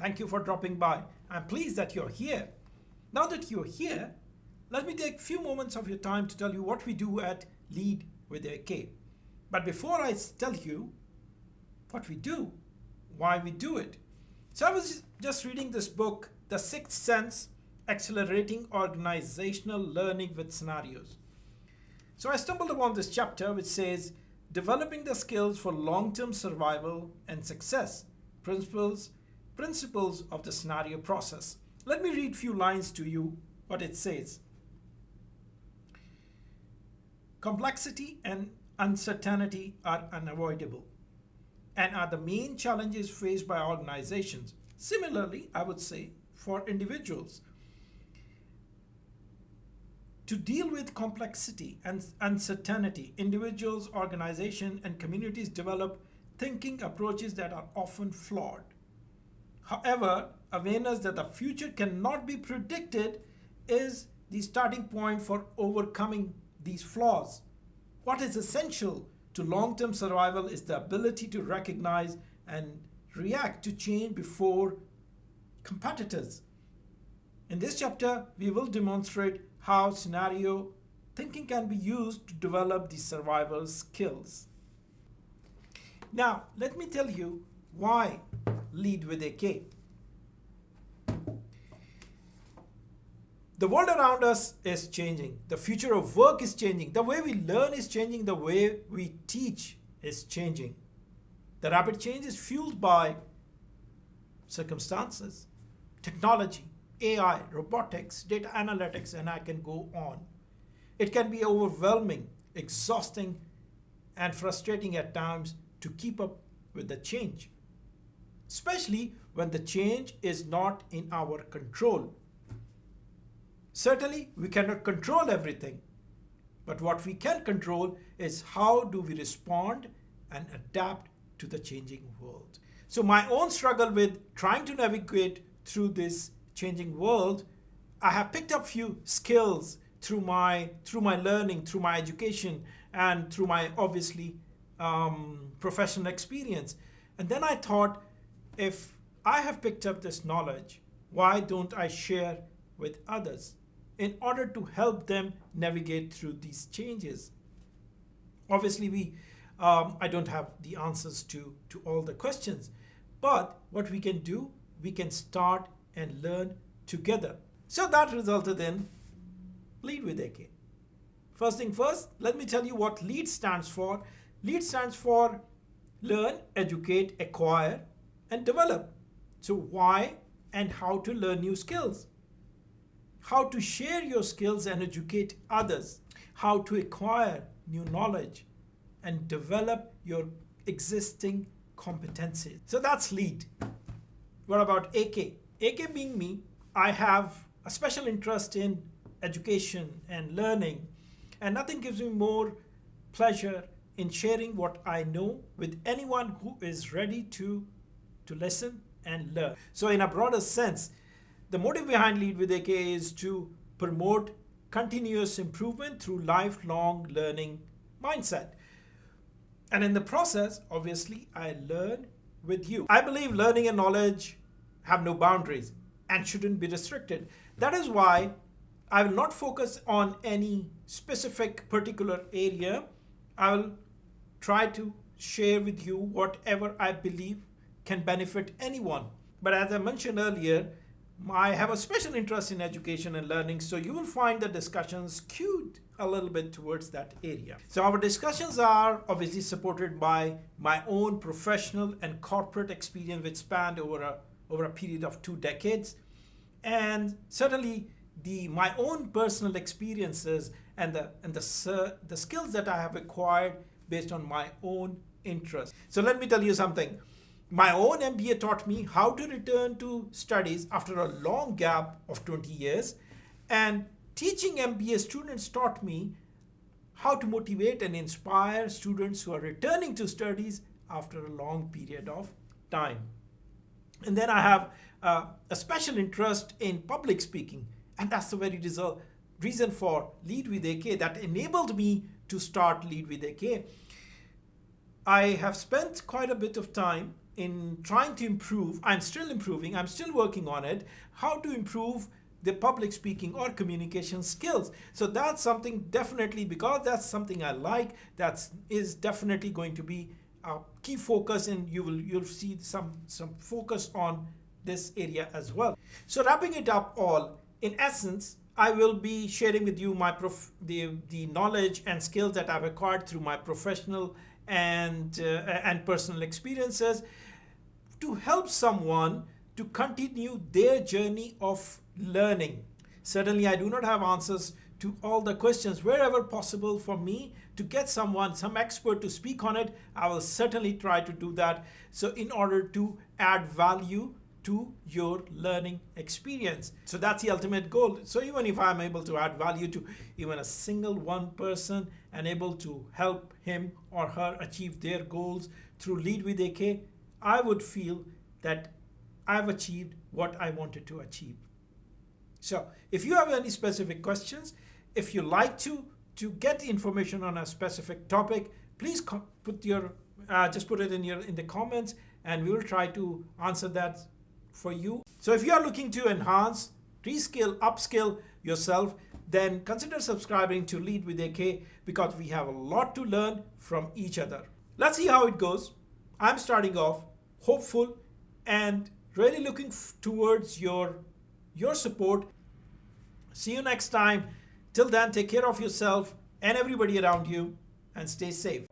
Thank you for dropping by. I'm pleased that you're here. Now that you're here, let me take a few moments of your time to tell you what we do at Lead with AK. But before I tell you what we do, why we do it. So I was just reading this book, The Sixth Sense, Accelerating Organizational Learning with Scenarios. So I stumbled upon this chapter which says, developing the skills for long-term survival and success, principles of the scenario process. Let me read a few lines to you, what it says. Complexity and uncertainty are unavoidable and are the main challenges faced by organizations. Similarly, I would say for individuals. To deal with complexity and uncertainty, individuals, organizations, and communities develop thinking approaches that are often flawed. However, awareness that the future cannot be predicted is the starting point for overcoming these flaws. What is essential to long-term survival is the ability to recognize and react to change before competitors. In this chapter, we will demonstrate how scenario thinking can be used to develop the survival skills. Now, let me tell you why Lead with AK. The world around us is changing. The future of work is changing. The way we learn is changing. The way we teach is changing. The rapid change is fueled by circumstances, technology, AI, robotics, data analytics, and I can go on. It can be overwhelming, exhausting, and frustrating at times to keep up with the change, especially when the change is not in our control. Certainly, we cannot control everything, but what we can control is how do we respond and adapt to the changing world. So my own struggle with trying to navigate through this changing world, I have picked up few skills through my learning, through my education, and through my obviously professional experience. And then I thought, if I have picked up this knowledge, why don't I share with others in order to help them navigate through these changes? Obviously, I don't have the answers to all the questions, but what we can do, we can start and learn together. So that resulted in Lead with AK. First thing first, let me tell you what LEAD stands for. LEAD stands for learn, educate, acquire, and develop. So why and how to learn new skills, how to share your skills and educate others, how to acquire new knowledge and develop your existing competencies. So that's LEAD. What about AK? AK being me, I have a special interest in education and learning, and nothing gives me more pleasure in sharing what I know with anyone who is ready to listen and learn. So in a broader sense, the motive behind Lead with AK is to promote continuous improvement through lifelong learning mindset. And in the process, obviously, I learn with you. I believe learning and knowledge have no boundaries and shouldn't be restricted. That is why I will not focus on any specific particular area. I will try to share with you whatever I believe can benefit anyone. But as I mentioned earlier, I have a special interest in education and learning, so you will find the discussions skewed a little bit towards that area. So our discussions are obviously supported by my own professional and corporate experience, which spanned over a period of 2 decades, and certainly my own personal experiences and the skills that I have acquired based on my own interests. So let me tell you something. My own MBA taught me how to return to studies after a long gap of 20 years, and teaching MBA students taught me how to motivate and inspire students who are returning to studies after a long period of time. And then I have a special interest in public speaking, and that's the very reason for Lead with AK that enabled me to start Lead with AK. I have spent quite a bit of time in trying to improve. I'm still improving, I'm still working on it, how to improve the public speaking or communication skills. So that's something definitely, because that's something I like, that is definitely going to be a key focus, and you'll see some focus on this area as well. So wrapping it up all, in essence, I will be sharing with you the knowledge and skills that I've acquired through my professional and personal experiences to help someone to continue their journey of learning. Certainly, I do not have answers to all the questions. Wherever possible for me to get some expert to speak on it, I will certainly try to do that. So in order to add value to your learning experience. So that's the ultimate goal. So even if I'm able to add value to even a single one person and able to help him or her achieve their goals through Lead with AK, I would feel that I've achieved what I wanted to achieve. So if you have any specific questions, if you like to get information on a specific topic, please put your just put it in the comments, and we will try to answer that for you. So if you are looking to enhance, reskill, upskill yourself, then consider subscribing to Lead with AK, because we have a lot to learn from each other. Let's see how it goes. I'm starting off hopeful and really looking towards your support. See you next time. Till then, take care of yourself and everybody around you, and stay safe.